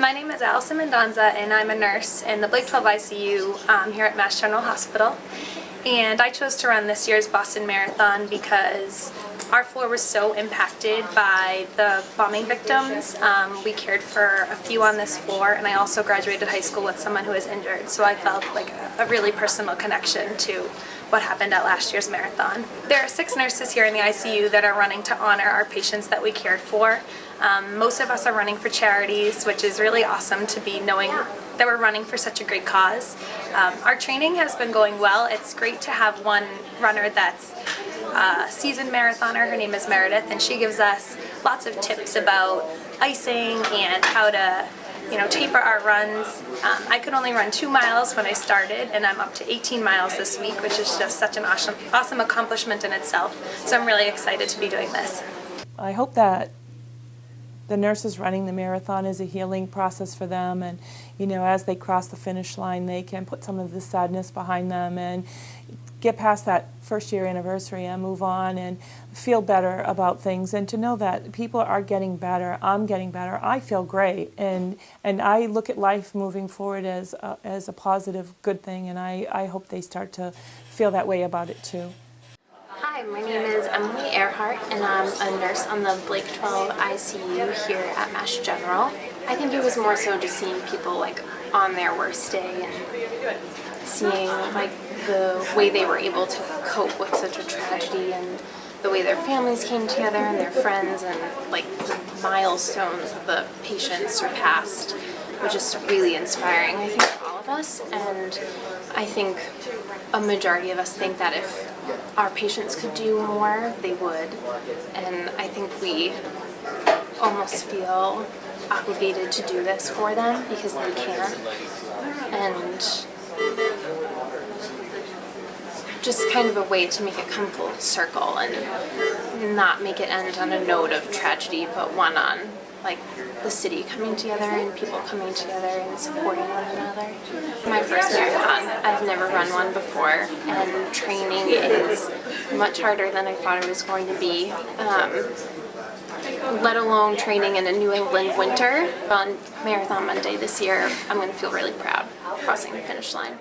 My name is Allison Mendonza, and I'm a nurse in the Blake 12 ICU here at Mass General Hospital. And I chose to run this year's Boston Marathon because our floor was so impacted by the bombing victims. We cared for a few on this floor, and I also graduated high school with someone who was injured, so I felt like a really personal connection to what happened at last year's marathon. There are 6 nurses here in the ICU that are running to honor our patients that we cared for. Most of us are running for charities, which is really awesome to be knowing that we're running for such a great cause. Our training has been going well. It's great to have one runner that's a seasoned marathoner. Her name is Meredith, and she gives us lots of tips about icing and how to taper our runs. I could only run 2 miles when I started, and I'm up to 18 miles this week, which is just such an awesome accomplishment in itself. So I'm really excited to be doing this. I hope that the nurses running the marathon is a healing process for them, and as they cross the finish line, they can put some of the sadness behind them and get past that first-year anniversary and move on and feel better about things, and to know that people are getting better. I'm getting better. I feel great, and I look at life moving forward as a positive, good thing, and I hope they start to feel that way about it too. Hi, my name is Emily Earhart, and I'm a nurse on the Blake 12 ICU here at Mass General. I think it was more so just seeing people on their worst day and seeing the way they were able to cope with such a tragedy, and the way their families came together and their friends, and the milestones that the patients surpassed was just really inspiring, I think, for all of us. And I think a majority of us think that if our patients could do more, they would. And I think we almost feel obligated to do this for them because they can't. And just kind of a way to make it come full circle and not make it end on a note of tragedy, but one on the city coming together and people coming together and supporting one another. My first marathon. I've never run one before, and training is much harder than I thought it was going to be. Let alone training in a New England winter. On Marathon Monday this year, I'm going to feel really proud crossing the finish line.